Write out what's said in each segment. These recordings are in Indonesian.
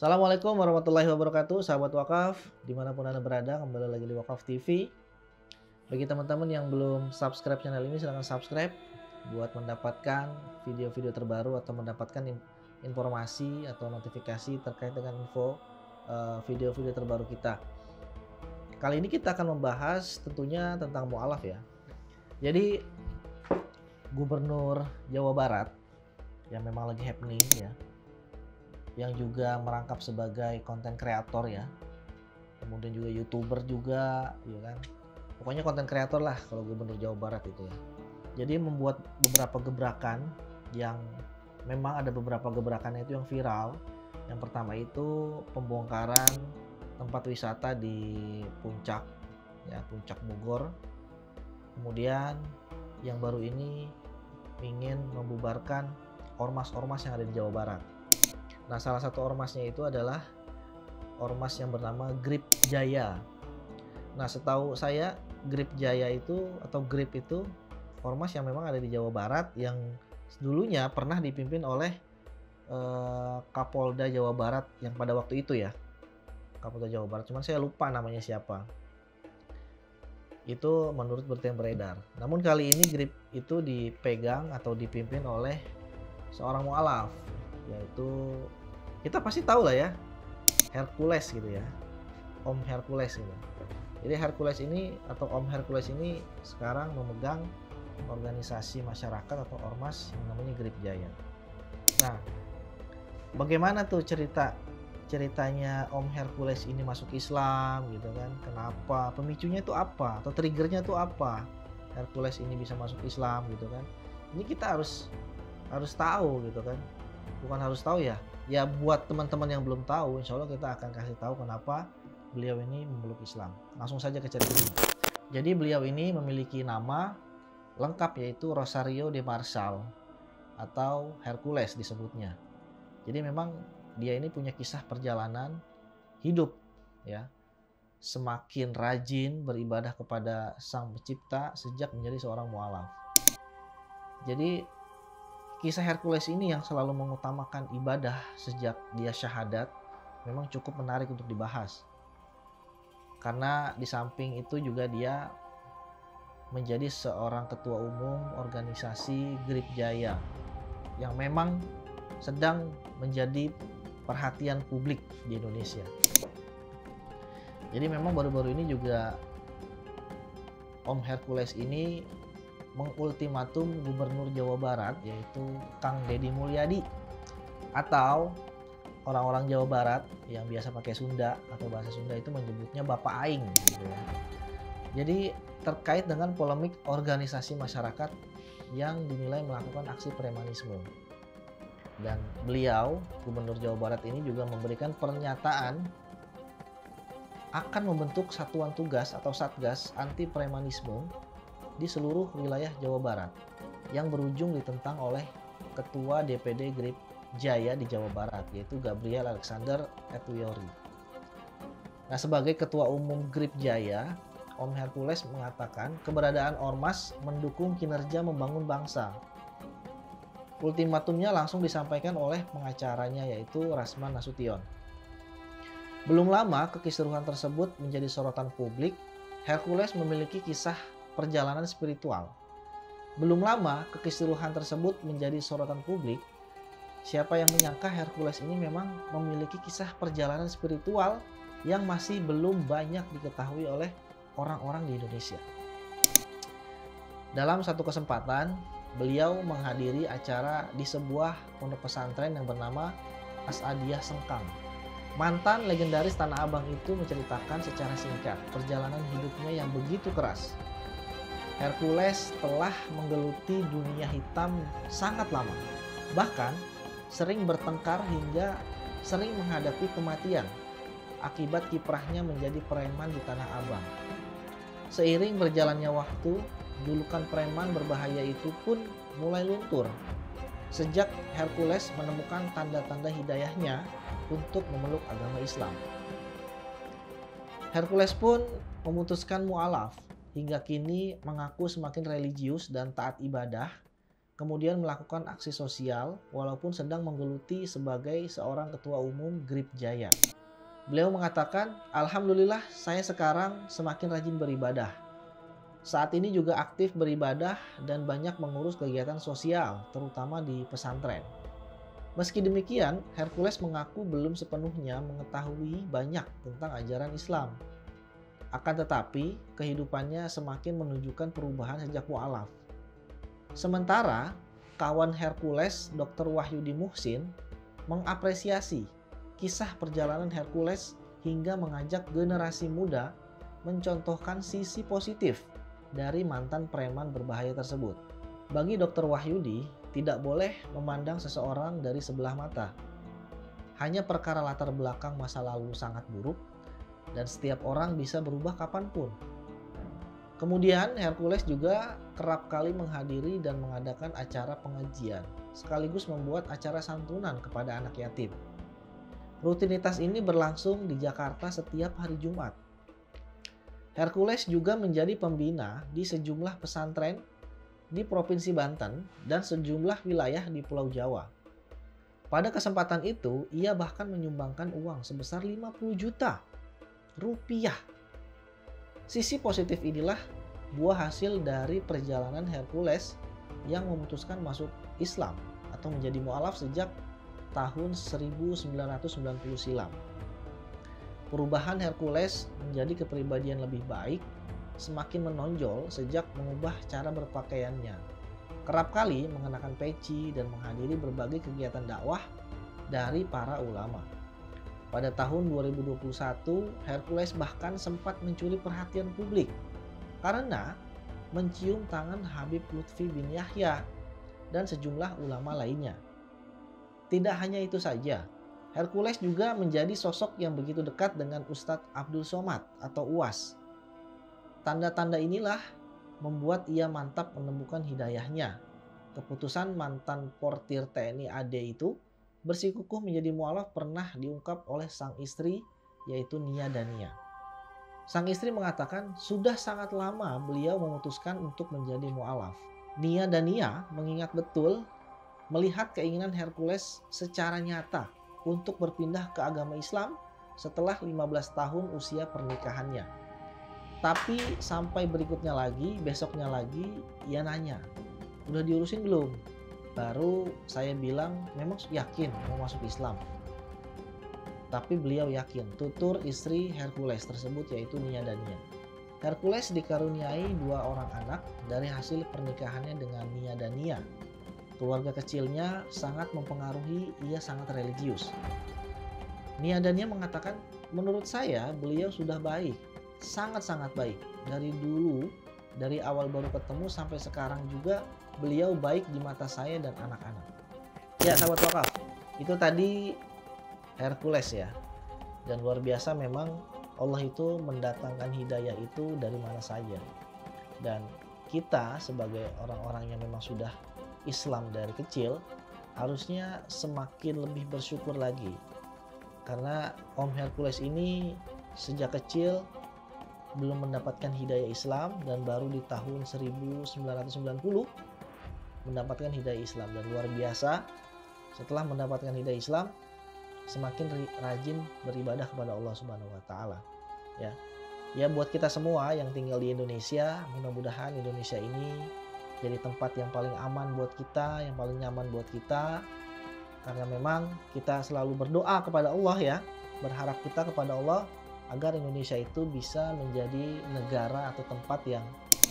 Assalamualaikum warahmatullahi wabarakatuh, sahabat wakaf, dimanapun Anda berada, kembali lagi di Wakaf TV. Bagi teman-teman yang belum subscribe channel ini, silahkan subscribe buat mendapatkan video-video terbaru atau mendapatkan informasi atau notifikasi terkait dengan info video-video terbaru kita. Kali ini kita akan membahas tentunya tentang mu'alaf ya. Jadi Gubernur Jawa Barat yang memang lagi happening ya, yang juga merangkap sebagai konten kreator ya, kemudian juga YouTuber juga, ya kan. Pokoknya konten kreator lah kalau Gubernur Jawa Barat itu ya. Jadi membuat beberapa gebrakan yang memang ada beberapa gebrakannya itu yang viral. Yang pertama itu pembongkaran tempat wisata di Puncak, ya Puncak Bogor. Kemudian yang baru ini ingin membubarkan ormas-ormas yang ada di Jawa Barat. Nah, salah satu ormasnya itu adalah ormas yang bernama Grip Jaya. Nah, setahu saya Grip Jaya itu atau Grip itu ormas yang memang ada di Jawa Barat yang dulunya pernah dipimpin oleh Kapolda Jawa Barat yang pada waktu itu ya. Kapolda Jawa Barat, cuman saya lupa namanya siapa. Itu menurut berita yang beredar. Namun kali ini Grip itu dipegang atau dipimpin oleh seorang mu'alaf, yaitu kita pasti tahu lah ya, Hercules gitu ya, Om Hercules gitu. Jadi Hercules ini atau Om Hercules ini sekarang memegang organisasi masyarakat atau ormas yang namanya Grip Jaya. Nah, bagaimana tuh ceritanya Om Hercules ini masuk Islam gitu kan? Kenapa? Pemicunya itu apa? Atau triggernya itu apa? Hercules ini bisa masuk Islam gitu kan? Ini kita harus tahu gitu kan. Bukan harus tahu ya, buat teman-teman yang belum tahu, insya Allah kita akan kasih tahu kenapa beliau ini memeluk Islam. Langsung saja ke ceritanya. Jadi beliau ini memiliki nama lengkap yaitu Rosario de Marsal atau Hercules disebutnya. Jadi memang dia ini punya kisah perjalanan hidup ya, semakin rajin beribadah kepada Sang Pencipta sejak menjadi seorang mu'alaf. Jadi kisah Hercules ini yang selalu mengutamakan ibadah sejak dia syahadat memang cukup menarik untuk dibahas. Karena di samping itu juga dia menjadi seorang ketua umum organisasi Grip Jaya yang memang sedang menjadi perhatian publik di Indonesia. Jadi memang baru-baru ini juga Om Hercules ini mengultimatum Gubernur Jawa Barat yaitu Kang Deddy Mulyadi, atau orang-orang Jawa Barat yang biasa pakai Sunda atau bahasa Sunda itu menyebutnya Bapak Aing gitu ya. Jadi terkait dengan polemik organisasi masyarakat yang dinilai melakukan aksi premanisme. Dan beliau, Gubernur Jawa Barat ini juga memberikan pernyataan akan membentuk satuan tugas atau satgas anti premanisme di seluruh wilayah Jawa Barat yang berujung ditentang oleh Ketua DPD Grip Jaya di Jawa Barat yaitu Gabriel Alexander Etuyori. Nah, sebagai Ketua Umum Grip Jaya, Om Hercules mengatakan keberadaan ormas mendukung kinerja membangun bangsa. Ultimatumnya langsung disampaikan oleh pengacaranya yaitu Rasman Nasution. Belum lama kekisruhan tersebut menjadi sorotan publik. Hercules memiliki kisah perjalanan spiritual. Belum lama kekisruhan tersebut menjadi sorotan publik. Siapa yang menyangka Hercules ini memang memiliki kisah perjalanan spiritual yang masih belum banyak diketahui oleh orang-orang di Indonesia. Dalam satu kesempatan, beliau menghadiri acara di sebuah pondok pesantren yang bernama Asadiyah Sengkang. Mantan legendaris Tanah Abang itu menceritakan secara singkat perjalanan hidupnya yang begitu keras. Hercules telah menggeluti dunia hitam sangat lama, bahkan sering bertengkar hingga sering menghadapi kematian akibat kiprahnya menjadi preman di Tanah Abang. Seiring berjalannya waktu, julukan preman berbahaya itu pun mulai luntur sejak Hercules menemukan tanda-tanda hidayahnya untuk memeluk agama Islam. Hercules pun memutuskan mu'alaf, hingga kini mengaku semakin religius dan taat ibadah kemudian melakukan aksi sosial walaupun sedang menggeluti sebagai seorang ketua umum Grip Jaya. Beliau mengatakan, "Alhamdulillah saya sekarang semakin rajin beribadah. Saat ini juga aktif beribadah dan banyak mengurus kegiatan sosial, terutama di pesantren." Meski demikian, Hercules mengaku belum sepenuhnya mengetahui banyak tentang ajaran Islam. Akan tetapi, kehidupannya semakin menunjukkan perubahan sejak mu'alaf. Sementara, kawan Hercules, Dr. Wahyudi Muhsin, mengapresiasi kisah perjalanan Hercules hingga mengajak generasi muda mencontohkan sisi positif dari mantan preman berbahaya tersebut. Bagi Dr. Wahyudi, tidak boleh memandang seseorang dari sebelah mata. Hanya perkara latar belakang masa lalu sangat buruk, dan setiap orang bisa berubah kapanpun. Kemudian Hercules juga kerap kali menghadiri dan mengadakan acara pengajian, sekaligus membuat acara santunan kepada anak yatim. Rutinitas ini berlangsung di Jakarta setiap hari Jumat. Hercules juga menjadi pembina di sejumlah pesantren di Provinsi Banten dan sejumlah wilayah di Pulau Jawa. Pada kesempatan itu, ia bahkan menyumbangkan uang sebesar 50 juta rupiah. Sisi positif inilah buah hasil dari perjalanan Hercules yang memutuskan masuk Islam atau menjadi mu'alaf sejak tahun 1990 silam. Perubahan Hercules menjadi kepribadian lebih baik semakin menonjol sejak mengubah cara berpakaiannya. Kerap kali mengenakan peci dan menghadiri berbagai kegiatan dakwah dari para ulama. Pada tahun 2021, Hercules bahkan sempat mencuri perhatian publik karena mencium tangan Habib Lutfi bin Yahya dan sejumlah ulama lainnya. Tidak hanya itu saja, Hercules juga menjadi sosok yang begitu dekat dengan Ustadz Abdul Somad atau UAS. Tanda-tanda inilah membuat ia mantap menemukan hidayahnya. Keputusan mantan portir TNI AD itu bersikukuh menjadi mu'alaf pernah diungkap oleh sang istri, yaitu Nia Dania. Sang istri mengatakan sudah sangat lama beliau memutuskan untuk menjadi mu'alaf. Nia Dania mengingat betul melihat keinginan Hercules secara nyata untuk berpindah ke agama Islam setelah 15 tahun usia pernikahannya. Tapi sampai berikutnya lagi, besoknya lagi, ia nanya, "Udah diurusin belum?" Baru saya bilang, memang yakin mau masuk Islam. Tapi beliau yakin, tutur istri Hercules tersebut yaitu Nia Dania. Hercules dikaruniai 2 orang anak dari hasil pernikahannya dengan Nia Dania. Keluarga kecilnya sangat mempengaruhi, ia sangat religius. Nia Dania mengatakan, "Menurut saya beliau sudah baik, sangat-sangat baik. Dari dulu, dari awal baru ketemu sampai sekarang juga beliau baik di mata saya dan anak-anak." Ya sahabat wakaf, itu tadi Hercules ya. Dan luar biasa memang Allah itu mendatangkan hidayah itu dari mana saja. Dan kita sebagai orang-orang yang memang sudah Islam dari kecil harusnya semakin lebih bersyukur lagi. Karena Om Hercules ini sejak kecil belum mendapatkan hidayah Islam dan baru di tahun 1990 mendapatkan hidayah Islam, dan luar biasa setelah mendapatkan hidayah Islam semakin rajin beribadah kepada Allah Subhanahu wa taala. Ya buat kita semua yang tinggal di Indonesia, mudah-mudahan Indonesia ini jadi tempat yang paling aman buat kita, yang paling nyaman buat kita. Karena memang kita selalu berdoa kepada Allah ya, berharap kita kepada Allah agar Indonesia itu bisa menjadi negara atau tempat yang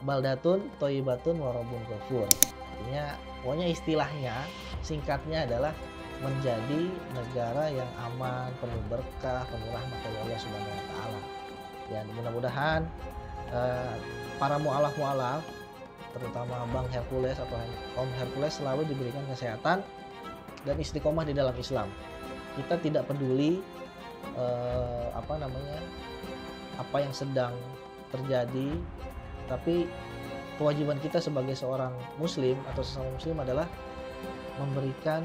baldatun, thayyibatun, warabun ghafur. Artinya, pokoknya istilahnya, singkatnya adalah menjadi negara yang aman, penuh berkah, penuh rahmat dari Allah Subhanahu wa taala. Dan mudah-mudahan para mu'alaf-mu'alaf, terutama Bang Hercules atau Om Hercules, selalu diberikan kesehatan dan istiqomah di dalam Islam. Kita tidak peduli apa yang sedang terjadi, tapi kewajiban kita sebagai seorang muslim atau sesama muslim adalah memberikan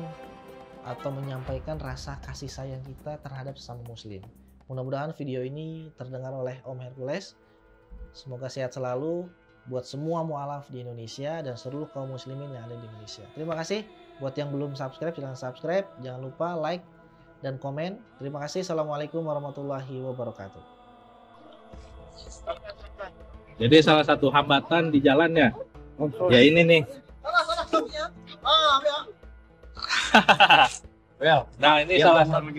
atau menyampaikan rasa kasih sayang kita terhadap sesama muslim. Mudah-mudahan video ini terdengar oleh Om Hercules. Semoga sehat selalu, buat semua mualaf di Indonesia dan seluruh kaum muslimin yang ada di Indonesia. Terima kasih. Buat yang belum subscribe, silahkan subscribe. Jangan lupa like dan komen. Terima kasih. Assalamualaikum warahmatullahi wabarakatuh. Jadi salah satu hambatan di jalan ya ini nih. Nah ini salah satu.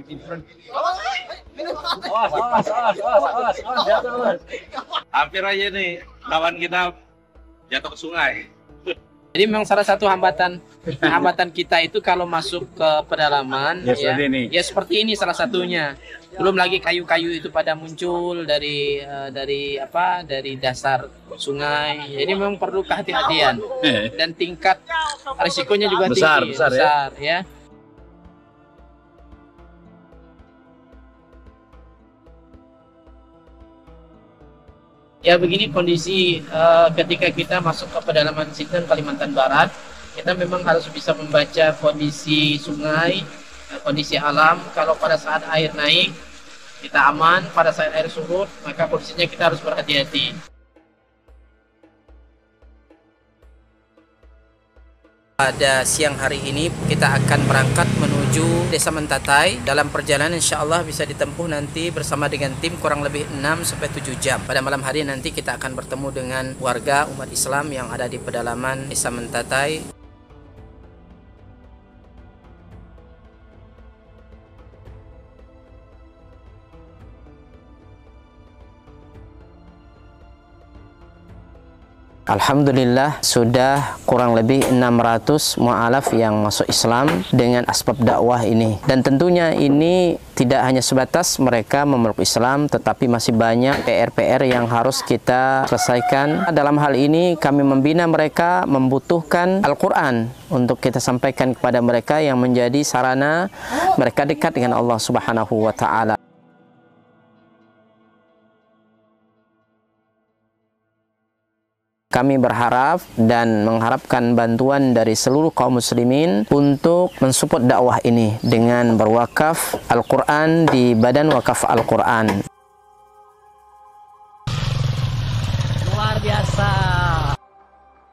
Hampir aja nih kawan kita jatuh ke sungai. Jadi memang salah satu hambatan kita itu kalau masuk ke pedalaman ya seperti ini salah satunya. Belum lagi kayu-kayu itu pada muncul dari dasar sungai. Jadi memang perlu kehati-hatian dan tingkat risikonya juga tinggi, besar ya. Ya begini kondisi ketika kita masuk ke pedalaman Sintang, Kalimantan Barat, kita memang harus bisa membaca kondisi sungai, kondisi alam. Kalau pada saat air naik, kita aman. Pada saat air surut, maka posisinya kita harus berhati-hati. Pada siang hari ini kita akan berangkat menuju Desa Mentatai. Dalam perjalanan insya Allah bisa ditempuh nanti bersama dengan tim kurang lebih 6-7 jam. Pada malam hari nanti kita akan bertemu dengan warga umat Islam yang ada di pedalaman Desa Mentatai. Alhamdulillah sudah kurang lebih 600 mu'alaf yang masuk Islam dengan asbab dakwah ini. Dan tentunya ini tidak hanya sebatas mereka memeluk Islam, tetapi masih banyak PR-PR yang harus kita selesaikan. Dalam hal ini kami membina mereka membutuhkan Al-Quran untuk kita sampaikan kepada mereka yang menjadi sarana mereka dekat dengan Allah Subhanahu wa Ta'ala. Kami berharap dan mengharapkan bantuan dari seluruh kaum muslimin untuk mensupport dakwah ini dengan berwakaf Al-Quran di Badan Wakaf Al-Quran. Luar biasa.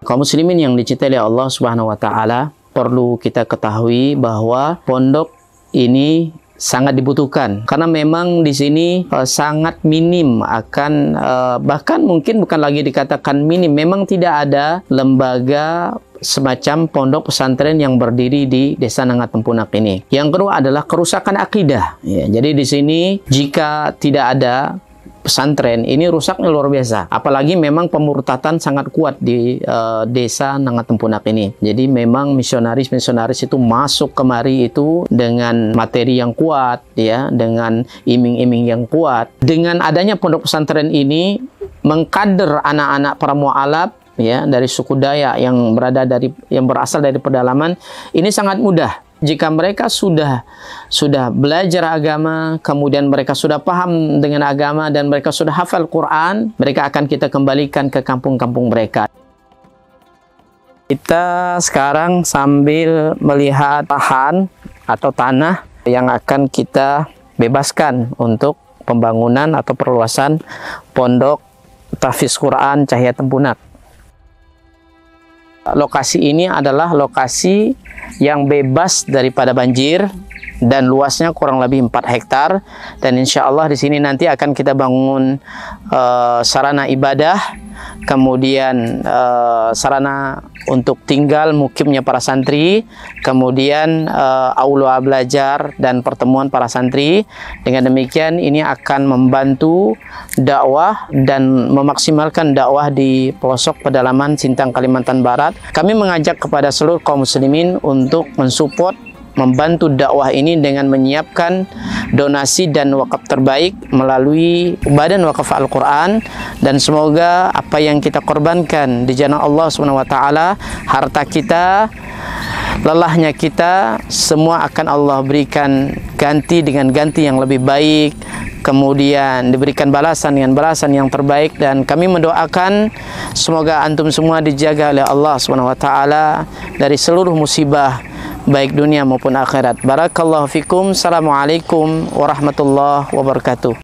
Kaum muslimin yang dicintai oleh Allah Subhanahu wa Ta'ala, perlu kita ketahui bahwa pondok ini sangat dibutuhkan karena memang di sini sangat minim akan bahkan mungkin bukan lagi dikatakan minim, memang tidak ada lembaga semacam pondok pesantren yang berdiri di Desa Nangat Tempunak ini. Yang kedua adalah kerusakan akidah. Ya, jadi di sini jika tidak ada pesantren ini rusaknya luar biasa. Apalagi memang pemurtatan sangat kuat di Desa Nangat Tempunak ini. Jadi memang misionaris-misionaris itu masuk kemari itu dengan materi yang kuat, ya, dengan iming-iming yang kuat. Dengan adanya pondok pesantren ini mengkader anak-anak para mu'alaf, ya, dari suku Dayak yang berasal dari pedalaman ini sangat mudah. Jika mereka sudah belajar agama, kemudian mereka sudah paham dengan agama dan mereka sudah hafal Quran, mereka akan kita kembalikan ke kampung-kampung mereka. Kita sekarang sambil melihat lahan atau tanah yang akan kita bebaskan untuk pembangunan atau perluasan pondok tahfiz Quran Cahaya Tempunak. Lokasi ini adalah lokasi yang bebas daripada banjir dan luasnya kurang lebih 4 hektar, dan insya Allah di sini nanti akan kita bangun sarana ibadah, kemudian sarana untuk tinggal mukimnya para santri, kemudian aula belajar dan pertemuan para santri. Dengan demikian ini akan membantu dakwah dan memaksimalkan dakwah di pelosok pedalaman Sintang, Kalimantan Barat. Kami mengajak kepada seluruh kaum muslimin untuk mensupport, membantu dakwah ini dengan menyiapkan donasi dan wakaf terbaik melalui Badan Wakaf Al-Quran, dan semoga apa yang kita korbankan di jalan Allah SWT, harta kita, lelahnya kita, semua akan Allah berikan ganti dengan ganti yang lebih baik, kemudian diberikan balasan dengan balasan yang terbaik. Dan kami mendoakan semoga antum semua dijaga oleh Allah SWT dari seluruh musibah baik dunia maupun akhirat. Barakallahu fikum. Assalamualaikum warahmatullahi wabarakatuh.